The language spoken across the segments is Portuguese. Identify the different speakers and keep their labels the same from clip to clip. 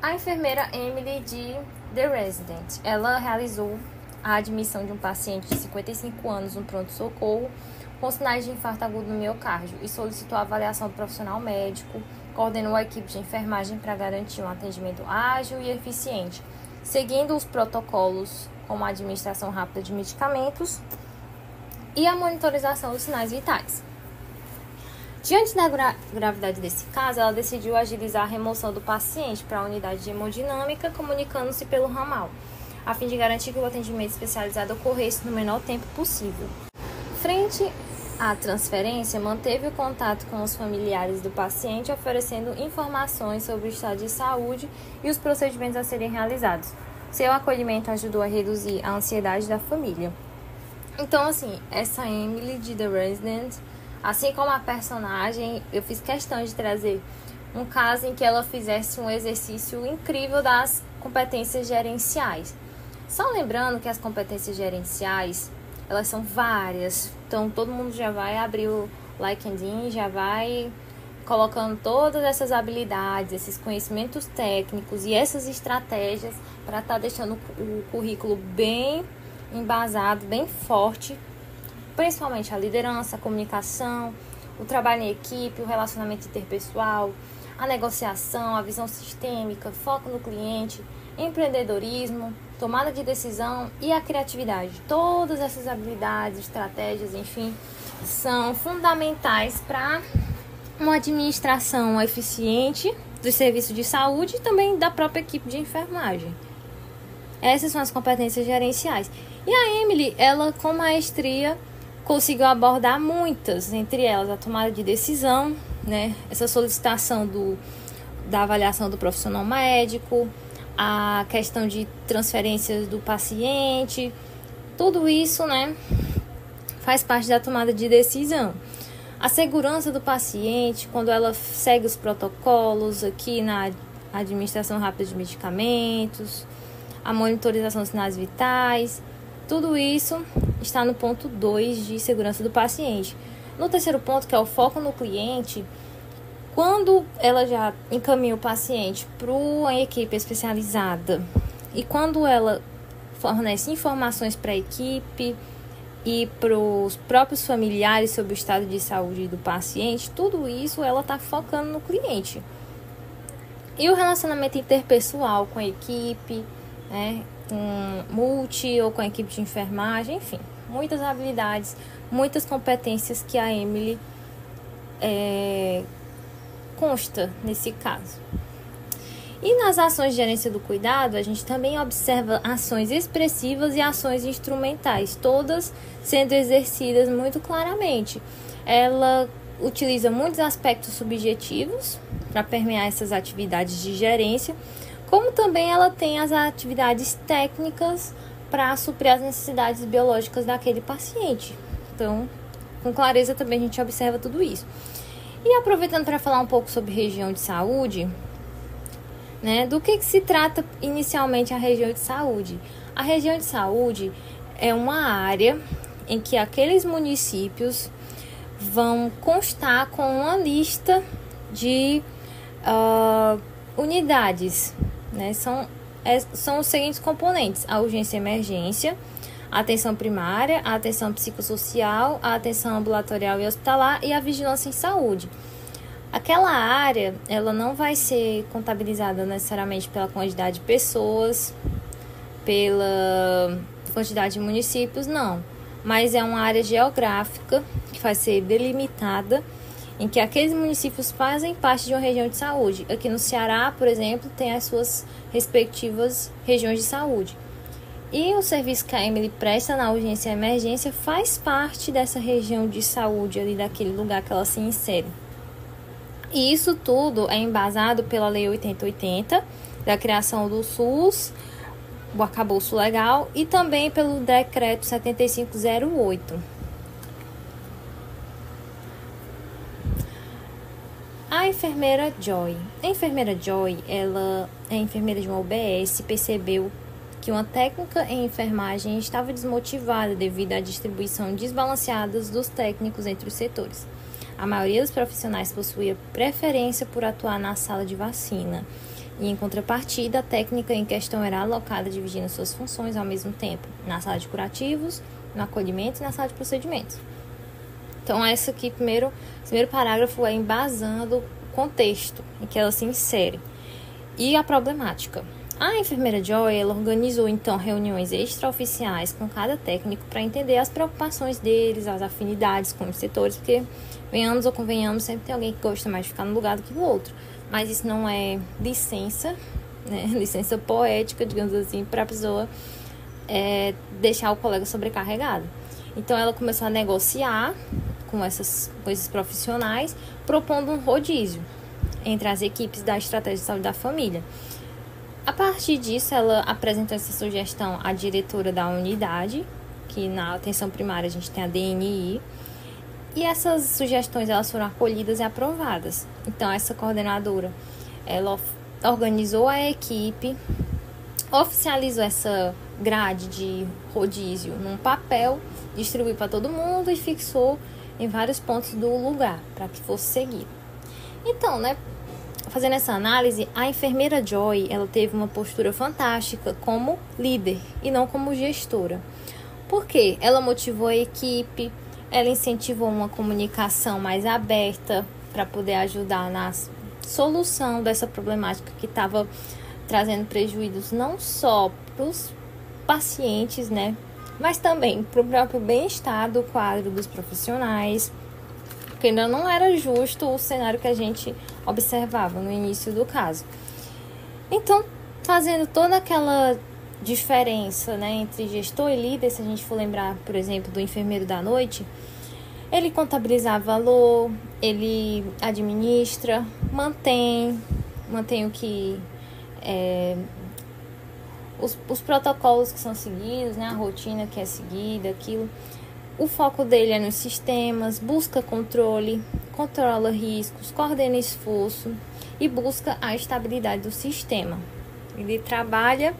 Speaker 1: A enfermeira Emily de The Resident, ela realizou a admissão de um paciente de 55 anos no pronto-socorro com sinais de infarto agudo no miocárdio e solicitou a avaliação do profissional médico, coordenou a equipe de enfermagem para garantir um atendimento ágil e eficiente, seguindo os protocolos como a administração rápida de medicamentos e a monitorização dos sinais vitais. Diante da gravidade desse caso, ela decidiu agilizar a remoção do paciente para a unidade de hemodinâmica, comunicando-se pelo ramal, a fim de garantir que o atendimento especializado ocorresse no menor tempo possível. Frente à transferência, manteve o contato com os familiares do paciente, oferecendo informações sobre o estado de saúde e os procedimentos a serem realizados. Seu acolhimento ajudou a reduzir a ansiedade da família. Então, assim, essa Emily de The Resident, assim como a personagem, eu fiz questão de trazer um caso em que ela fizesse um exercício incrível das competências gerenciais. Só lembrando que as competências gerenciais, elas são várias. Então, todo mundo já vai abrir o LinkedIn, já vai colocando todas essas habilidades, esses conhecimentos técnicos e essas estratégias para estar deixando o currículo bem embasado, bem forte, principalmente a liderança, a comunicação, o trabalho em equipe, o relacionamento interpessoal, a negociação, a visão sistêmica, foco no cliente, empreendedorismo, tomada de decisão e a criatividade. Todas essas habilidades, estratégias, enfim, são fundamentais para uma administração eficiente dos serviços de saúde e também da própria equipe de enfermagem. Essas são as competências gerenciais. E a Emily, ela com maestria conseguiu abordar muitas, entre elas a tomada de decisão, né? Essa solicitação da avaliação do profissional médico, a questão de transferências do paciente, tudo isso, né, faz parte da tomada de decisão. A segurança do paciente, quando ela segue os protocolos aqui na administração rápida de medicamentos, a monitorização dos sinais vitais, tudo isso está no ponto 2 de segurança do paciente. No terceiro ponto, que é o foco no cliente, quando ela já encaminha o paciente para uma equipe especializada e quando ela fornece informações para a equipe e para os próprios familiares sobre o estado de saúde do paciente, tudo isso ela está focando no cliente. E o relacionamento interpessoal com a equipe, né, com multi ou com a equipe de enfermagem, enfim, muitas habilidades, muitas competências que a Emily consta nesse caso. E nas ações de gerência do cuidado, a gente também observa ações expressivas e ações instrumentais, todas sendo exercidas muito claramente. Ela utiliza muitos aspectos subjetivos para permear essas atividades de gerência, como também ela tem as atividades técnicas para suprir as necessidades biológicas daquele paciente. Então, com clareza também a gente observa tudo isso. E aproveitando para falar um pouco sobre região de saúde, né, do que se trata inicialmente a região de saúde? A região de saúde é uma área em que aqueles municípios vão constar com uma lista de unidades, né? São os seguintes componentes: a urgência e emergência, a atenção primária, a atenção psicossocial, a atenção ambulatorial e hospitalar e a vigilância em saúde. Aquela área, ela não vai ser contabilizada necessariamente pela quantidade de pessoas, pela quantidade de municípios, não. Mas é uma área geográfica que vai ser delimitada, em que aqueles municípios fazem parte de uma região de saúde. Aqui no Ceará, por exemplo, tem as suas respectivas regiões de saúde. E o serviço que a Emily presta na urgência e emergência faz parte dessa região de saúde, ali daquele lugar que ela se insere. E isso tudo é embasado pela Lei 8080, da criação do SUS, o arcabouço legal, e também pelo Decreto 7508. A enfermeira Joy. A enfermeira Joy, ela é enfermeira de uma UBS, percebeu que uma técnica em enfermagem estava desmotivada devido à distribuição desbalanceada dos técnicos entre os setores. A maioria dos profissionais possuía preferência por atuar na sala de vacina, E, em contrapartida, a técnica em questão era alocada, dividindo suas funções ao mesmo tempo, na sala de curativos, no acolhimento e na sala de procedimentos. Então, esse primeiro parágrafo é embasando o contexto em que ela se insere. E a problemática. A enfermeira Joy, ela organizou, então, reuniões extraoficiais com cada técnico para entender as preocupações deles, as afinidades com os setores, porque, venhamos ou convenhamos, sempre tem alguém que gosta mais de ficar no lugar do que do outro. Mas isso não é licença, né? Licença poética, digamos assim, para a pessoa deixar o colega sobrecarregado. Então, ela começou a negociar com esses profissionais, propondo um rodízio entre as equipes da Estratégia de Saúde da Família. A partir disso, ela apresentou essa sugestão à diretora da unidade, que na atenção primária a gente tem a DNI, e essas sugestões elas foram acolhidas e aprovadas. Então, essa coordenadora, ela organizou a equipe, oficializou essa grade de rodízio num papel, distribuiu para todo mundo e fixou em vários pontos do lugar para que fosse seguido. Então, né, fazendo essa análise, a enfermeira Joy, ela teve uma postura fantástica como líder e não como gestora. Por quê? Ela motivou a equipe, ela incentivou uma comunicação mais aberta para poder ajudar na solução dessa problemática que estava trazendo prejuízos não só para os pacientes, né, mas também para o próprio bem-estar do quadro dos profissionais, porque ainda não era justo o cenário que a gente observava no início do caso. Então, fazendo toda aquela diferença, né, entre gestor e líder, se a gente for lembrar, por exemplo, do enfermeiro da noite, ele contabiliza valor, ele administra, mantém o que os protocolos que são seguidos, né, a rotina que é seguida, aquilo. O foco dele é nos sistemas, busca controle, controla riscos, coordena esforço e busca a estabilidade do sistema. Ele trabalha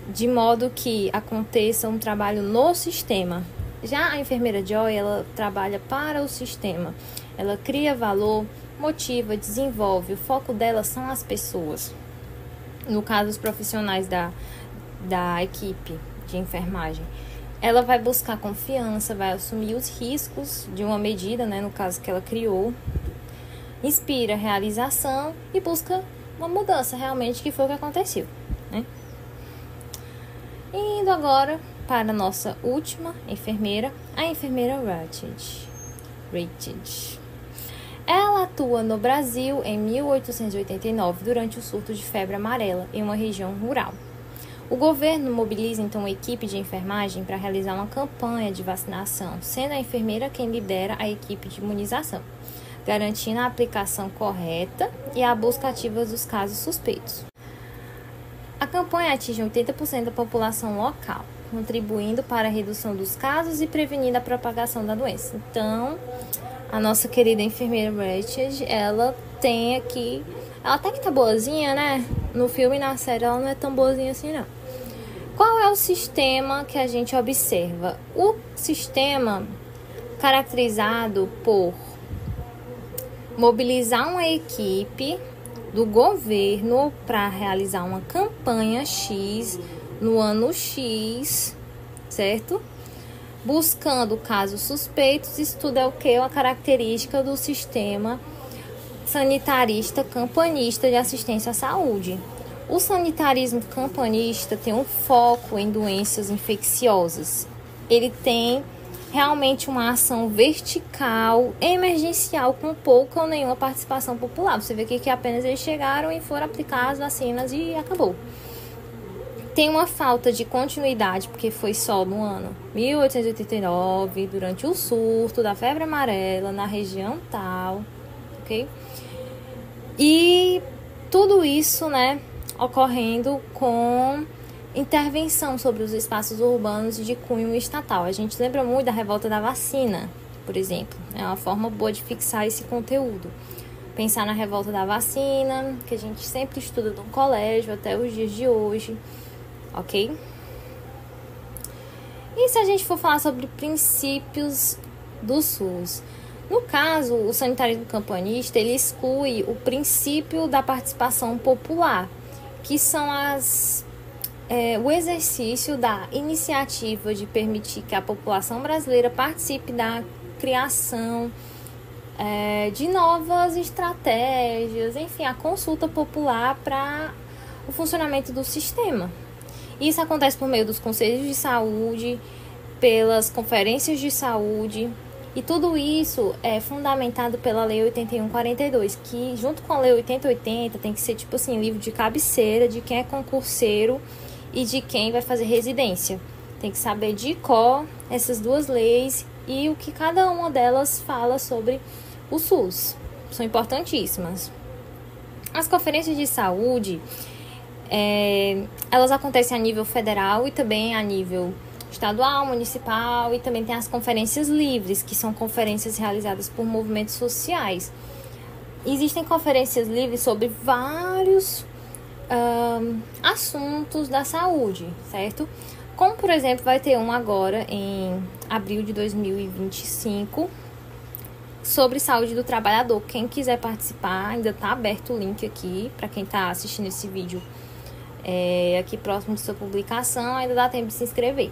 Speaker 1: de modo que aconteça um trabalho no sistema. Já a enfermeira Joy, ela trabalha para o sistema. Ela cria valor, motiva, desenvolve. O foco dela são as pessoas. No caso, os profissionais da equipe de enfermagem. Ela vai buscar confiança, vai assumir os riscos de uma medida, né, no caso que ela criou, inspira realização e busca uma mudança realmente, que foi o que aconteceu, né? Indo agora para a nossa última enfermeira, a enfermeira Rachid. Ela atua no Brasil em 1889 durante o surto de febre amarela em uma região rural. O governo mobiliza então uma equipe de enfermagem para realizar uma campanha de vacinação, sendo a enfermeira quem lidera a equipe de imunização, garantindo a aplicação correta e a busca ativa dos casos suspeitos. A campanha atinge 80% da população local, contribuindo para a redução dos casos e prevenindo a propagação da doença. Então, a nossa querida enfermeira Rachid, ela tem aqui... Ela até que tá boazinha, né? No filme e na série ela não é tão boazinha assim, não. Qual é o sistema que a gente observa? O sistema caracterizado por mobilizar uma equipe do governo para realizar uma campanha X no ano X, certo? Buscando casos suspeitos. Isso tudo é o que? Uma característica do sistema sanitarista campanista de assistência à saúde. O sanitarismo campanista tem um foco em doenças infecciosas. Ele tem realmente uma ação vertical, emergencial, com pouca ou nenhuma participação popular. Você vê que apenas eles chegaram e foram aplicar as vacinas e acabou. Tem uma falta de continuidade, porque foi só no ano 1889, durante o surto da febre amarela, na região tal, ok? E tudo isso, né, ocorrendo com intervenção sobre os espaços urbanos de cunho estatal. A gente lembra muito da revolta da vacina, por exemplo. É uma forma boa de fixar esse conteúdo. Pensar na revolta da vacina, que a gente sempre estuda no colégio até os dias de hoje, ok? E se a gente for falar sobre princípios do SUS? No caso, o sanitarismo campanista, ele exclui o princípio da participação popular, que são o exercício da iniciativa de permitir que a população brasileira participe da criação de novas estratégias, enfim, a consulta popular para o funcionamento do sistema. Isso acontece por meio dos conselhos de saúde, pelas conferências de saúde, e tudo isso é fundamentado pela Lei 8142, que junto com a Lei 8080 tem que ser tipo assim, livro de cabeceira de quem é concurseiro e de quem vai fazer residência. Tem que saber de cor essas duas leis e o que cada uma delas fala sobre o SUS. São importantíssimas. As conferências de saúde, elas acontecem a nível federal e também a nível estadual, municipal, e também tem as conferências livres, que são conferências realizadas por movimentos sociais. Existem conferências livres sobre vários assuntos da saúde, certo? Como, por exemplo, vai ter um agora em abril de 2025 sobre saúde do trabalhador. Quem quiser participar, ainda está aberto o link aqui para quem está assistindo esse vídeo aqui próximo de sua publicação, ainda dá tempo de se inscrever.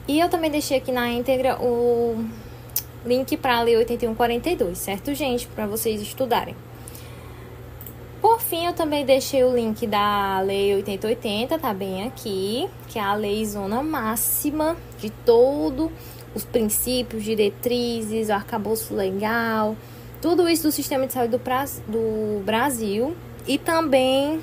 Speaker 1: E eu também deixei aqui na íntegra o link para a Lei 8142, certo, gente? Para vocês estudarem. Por fim, eu também deixei o link da Lei 8080, tá bem aqui, que é a lei zona máxima de todos os princípios, diretrizes, o arcabouço legal, tudo isso do sistema de saúde do Brasil, e também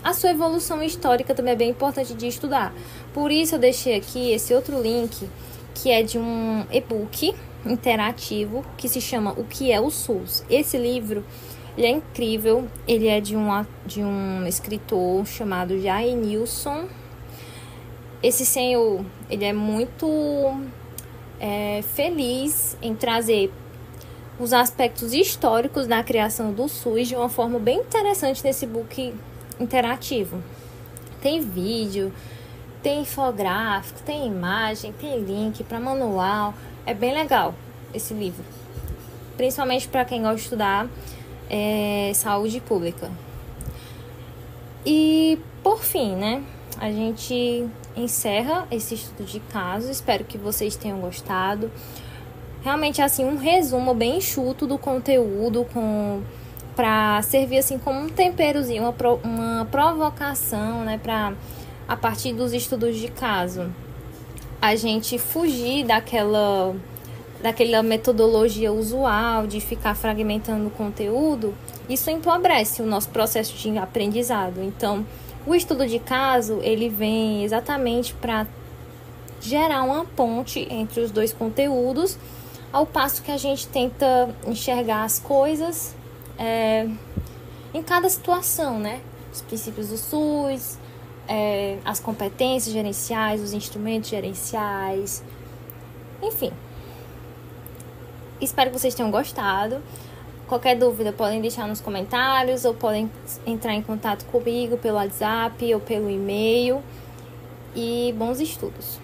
Speaker 1: a sua evolução histórica também é bem importante de estudar. Por isso eu deixei aqui esse outro link, que é de um e-book interativo que se chama O que é o SUS. Esse livro, ele é incrível, ele é de um escritor chamado Jair Nilson. Esse senhor, ele é muito feliz em trazer os aspectos históricos da criação do SUS de uma forma bem interessante nesse book interativo. Tem vídeo, tem infográfico, tem imagem, tem link para manual. É bem legal esse livro, principalmente para quem gosta de estudar saúde pública. E por fim, né, a gente encerra esse estudo de caso. Espero que vocês tenham gostado. Realmente, assim, um resumo bem enxuto do conteúdo, para servir assim como um temperozinho, uma provocação, né, para, a partir dos estudos de caso, a gente fugir daquela metodologia usual de ficar fragmentando o conteúdo. Isso empobrece o nosso processo de aprendizado. Então, o estudo de caso, ele vem exatamente para gerar uma ponte entre os dois conteúdos, ao passo que a gente tenta enxergar as coisas em cada situação, né? Os princípios do SUS, as competências gerenciais, os instrumentos gerenciais, enfim. Espero que vocês tenham gostado. Qualquer dúvida podem deixar nos comentários ou podem entrar em contato comigo pelo WhatsApp ou pelo e-mail. E bons estudos!